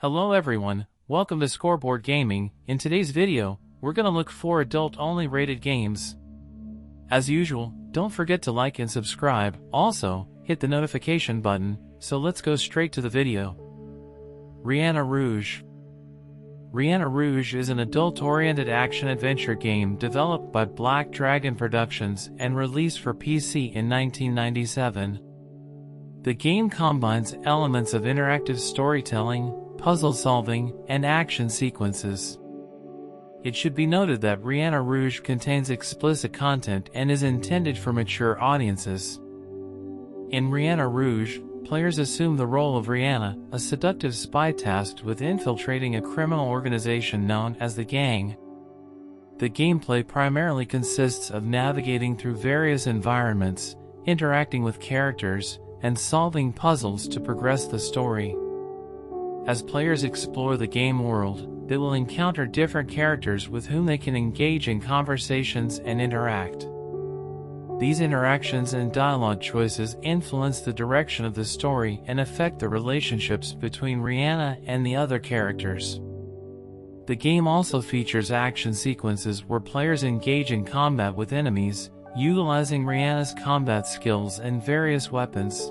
Hello everyone, welcome to Scoreboard Gaming. In today's video, we're gonna look for adult-only rated games. As usual, don't forget to like and subscribe. Also, hit the notification button. So let's go straight to the video. Rihanna Rouge. Rihanna Rouge is an adult-oriented action-adventure game developed by Black Dragon Productions and released for PC in 1997. The game combines elements of interactive storytelling, puzzle solving, and action sequences. It should be noted that Rihanna Rouge contains explicit content and is intended for mature audiences. In Rihanna Rouge, players assume the role of Rihanna, a seductive spy tasked with infiltrating a criminal organization known as the Gang. The gameplay primarily consists of navigating through various environments, interacting with characters, and solving puzzles to progress the story. As players explore the game world, they will encounter different characters with whom they can engage in conversations and interact. These interactions and dialogue choices influence the direction of the story and affect the relationships between Rihanna and the other characters. The game also features action sequences where players engage in combat with enemies, utilizing Rihanna's combat skills and various weapons.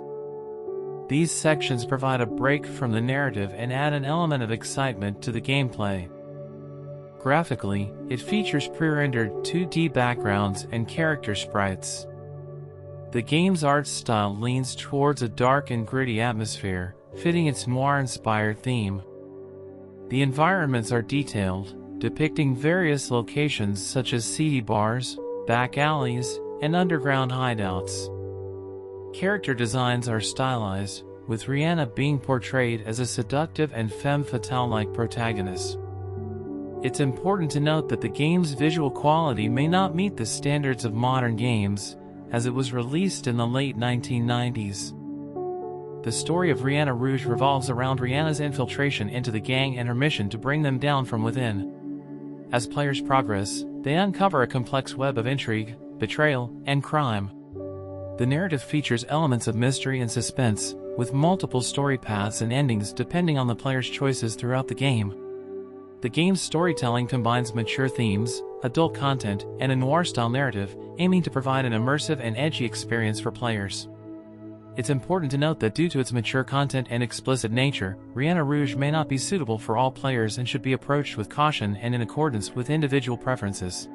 These sections provide a break from the narrative and add an element of excitement to the gameplay. Graphically, it features pre-rendered 2D backgrounds and character sprites. The game's art style leans towards a dark and gritty atmosphere, fitting its noir-inspired theme. The environments are detailed, depicting various locations such as seedy bars, back alleys, and underground hideouts. Character designs are stylized, with Rihanna being portrayed as a seductive and femme fatale-like protagonist. It's important to note that the game's visual quality may not meet the standards of modern games, as it was released in the late 1990s. The story of Rihanna Rouge revolves around Rihanna's infiltration into the gang and her mission to bring them down from within. As players progress, they uncover a complex web of intrigue, betrayal, and crime. The narrative features elements of mystery and suspense, with multiple story paths and endings depending on the player's choices throughout the game. The game's storytelling combines mature themes, adult content, and a noir-style narrative, aiming to provide an immersive and edgy experience for players. It's important to note that due to its mature content and explicit nature, Rihanna Rouge may not be suitable for all players and should be approached with caution and in accordance with individual preferences.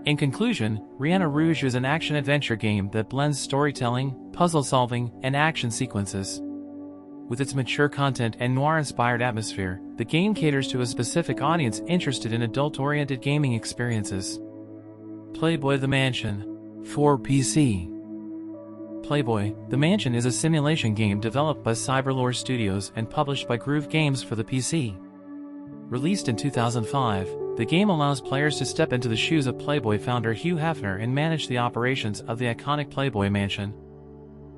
In conclusion, Rihanna Rouge is an action-adventure game that blends storytelling, puzzle solving, and action sequences. With its mature content and noir-inspired atmosphere, the game caters to a specific audience interested in adult-oriented gaming experiences. Playboy The Mansion. For PC. Playboy The Mansion is a simulation game developed by Cyberlore Studios and published by Groove Games for the PC. Released in 2005, the game allows players to step into the shoes of Playboy founder Hugh Hefner and manage the operations of the iconic Playboy Mansion.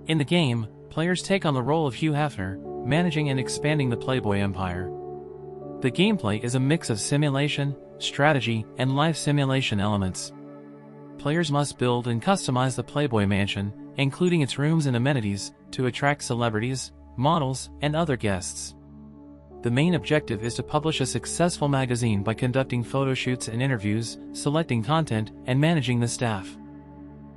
In the game, players take on the role of Hugh Hefner, managing and expanding the Playboy empire. The gameplay is a mix of simulation, strategy, and life simulation elements. Players must build and customize the Playboy Mansion, including its rooms and amenities, to attract celebrities, models, and other guests. The main objective is to publish a successful magazine by conducting photo shoots and interviews, selecting content, and managing the staff.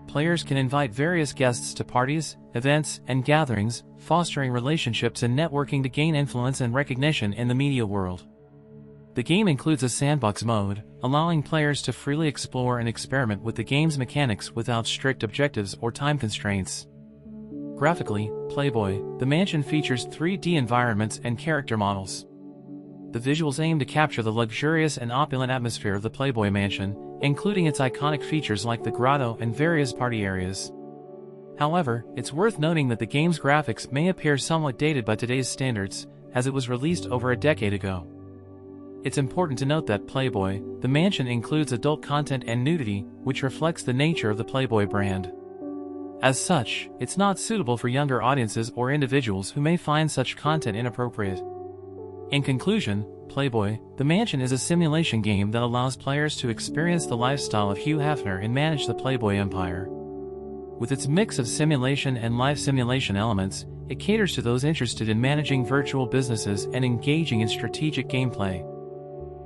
Players can invite various guests to parties, events, and gatherings, fostering relationships and networking to gain influence and recognition in the media world. The game includes a sandbox mode, allowing players to freely explore and experiment with the game's mechanics without strict objectives or time constraints. Graphically, Playboy The Mansion features 3D environments and character models. The visuals aim to capture the luxurious and opulent atmosphere of the Playboy Mansion, including its iconic features like the grotto and various party areas. However, it's worth noting that the game's graphics may appear somewhat dated by today's standards, as it was released over a decade ago. It's important to note that Playboy The Mansion includes adult content and nudity, which reflects the nature of the Playboy brand. As such, it's not suitable for younger audiences or individuals who may find such content inappropriate. In conclusion, Playboy The Mansion is a simulation game that allows players to experience the lifestyle of Hugh Hefner and manage the Playboy empire. With its mix of simulation and live simulation elements, it caters to those interested in managing virtual businesses and engaging in strategic gameplay.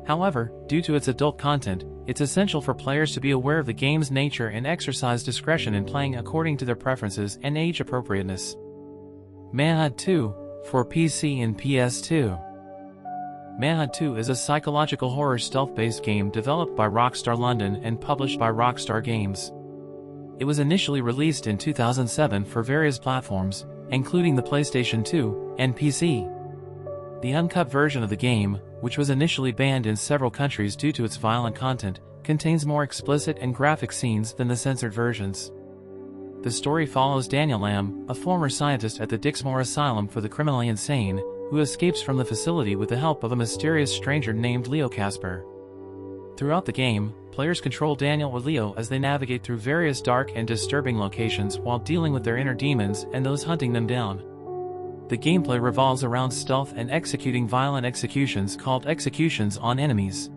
However, due to its adult content, it's essential for players to be aware of the game's nature and exercise discretion in playing according to their preferences and age appropriateness. Manhunt 2, for PC and PS2. Manhunt 2 is a psychological horror stealth-based game developed by Rockstar London and published by Rockstar Games. It was initially released in 2007 for various platforms, including the PlayStation 2 and PC. The uncut version of the game, which was initially banned in several countries due to its violent content, contains more explicit and graphic scenes than the censored versions. The story follows Daniel Lamb, a former scientist at the Dixmoor Asylum for the Criminally Insane, who escapes from the facility with the help of a mysterious stranger named Leo Casper. Throughout the game, players control Daniel or Leo as they navigate through various dark and disturbing locations while dealing with their inner demons and those hunting them down. The gameplay revolves around stealth and executing violent executions called executions on enemies.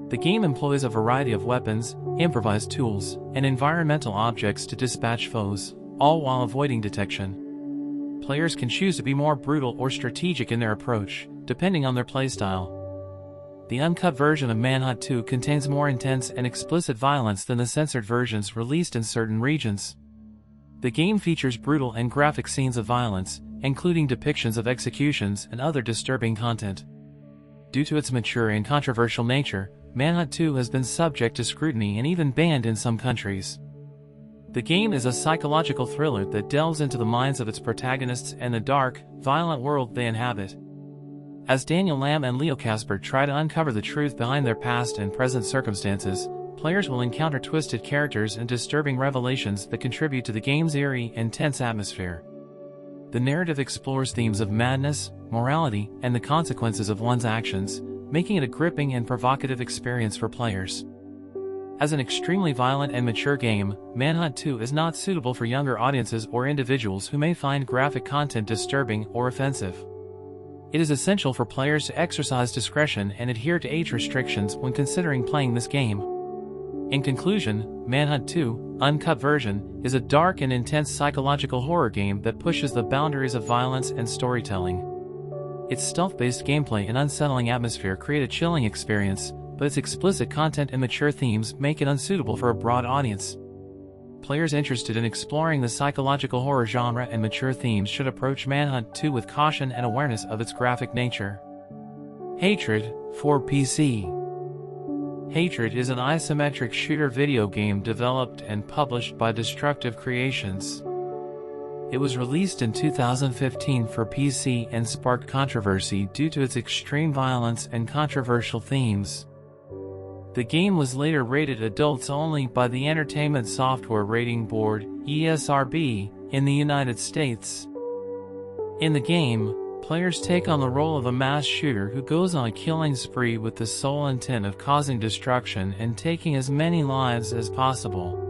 The game employs a variety of weapons, improvised tools, and environmental objects to dispatch foes, all while avoiding detection. Players can choose to be more brutal or strategic in their approach, depending on their playstyle. The uncut version of Manhunt 2 contains more intense and explicit violence than the censored versions released in certain regions. The game features brutal and graphic scenes of violence, including depictions of executions and other disturbing content. Due to its mature and controversial nature, Manhunt 2 has been subject to scrutiny and even banned in some countries. The game is a psychological thriller that delves into the minds of its protagonists and the dark, violent world they inhabit. As Daniel Lamb and Leo Casper try to uncover the truth behind their past and present circumstances, players will encounter twisted characters and disturbing revelations that contribute to the game's eerie and tense atmosphere. The narrative explores themes of madness, morality, and the consequences of one's actions, making it a gripping and provocative experience for players. As an extremely violent and mature game, Manhunt 2 is not suitable for younger audiences or individuals who may find graphic content disturbing or offensive. It is essential for players to exercise discretion and adhere to age restrictions when considering playing this game. In conclusion, Manhunt 2, Uncut Version, is a dark and intense psychological horror game that pushes the boundaries of violence and storytelling. Its stealth-based gameplay and unsettling atmosphere create a chilling experience, but its explicit content and mature themes make it unsuitable for a broad audience. Players interested in exploring the psychological horror genre and mature themes should approach Manhunt 2 with caution and awareness of its graphic nature. Hatred, for PC. Hatred is an isometric shooter video game developed and published by Destructive Creations. It was released in 2015 for PC and sparked controversy due to its extreme violence and controversial themes. The game was later rated adults only by the Entertainment Software Rating Board, ESRB, in the United States. In the game, players take on the role of a mass shooter who goes on a killing spree with the sole intent of causing destruction and taking as many lives as possible.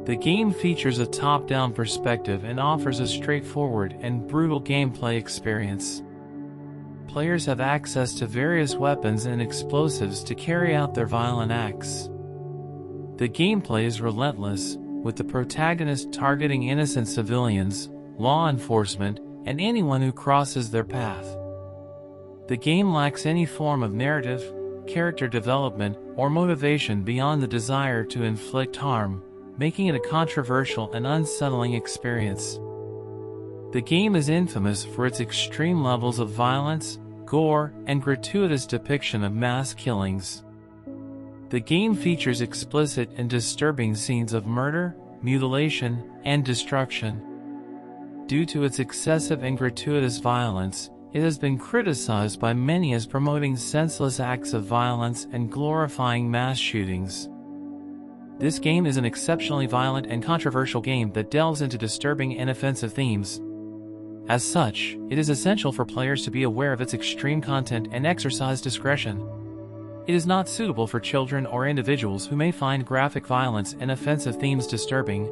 The game features a top-down perspective and offers a straightforward and brutal gameplay experience. Players have access to various weapons and explosives to carry out their violent acts. The gameplay is relentless, with the protagonist targeting innocent civilians, law enforcement, and anyone who crosses their path. The game lacks any form of narrative, character development, or motivation beyond the desire to inflict harm, making it a controversial and unsettling experience. The game is infamous for its extreme levels of violence, gore, and gratuitous depiction of mass killings. The game features explicit and disturbing scenes of murder, mutilation, and destruction. Due to its excessive and gratuitous violence, it has been criticized by many as promoting senseless acts of violence and glorifying mass shootings. This game is an exceptionally violent and controversial game that delves into disturbing and offensive themes. As such, it is essential for players to be aware of its extreme content and exercise discretion. It is not suitable for children or individuals who may find graphic violence and offensive themes disturbing.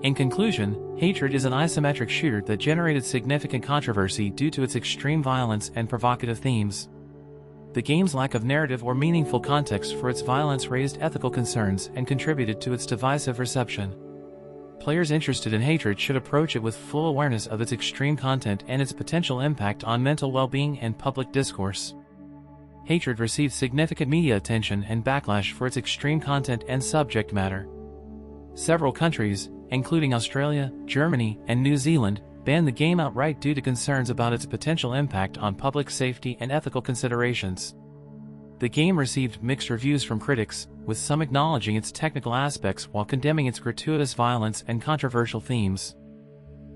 In conclusion, Hatred is an isometric shooter that generated significant controversy due to its extreme violence and provocative themes. The game's lack of narrative or meaningful context for its violence raised ethical concerns and contributed to its divisive reception. players interested in Hatred should approach it with full awareness of its extreme content and its potential impact on mental well-being and public discourse. Hatred received significant media attention and backlash for its extreme content and subject matter. Several countries, including Australia, Germany, and New Zealand, banned the game outright due to concerns about its potential impact on public safety and ethical considerations. The game received mixed reviews from critics, with some acknowledging its technical aspects while condemning its gratuitous violence and controversial themes.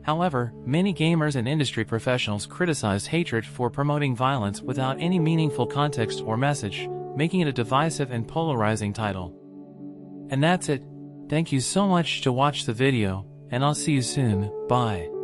However, many gamers and industry professionals criticized Hatred for promoting violence without any meaningful context or message, making it a divisive and polarizing title. And that's it. Thank you so much to watch the video, and I'll see you soon. Bye.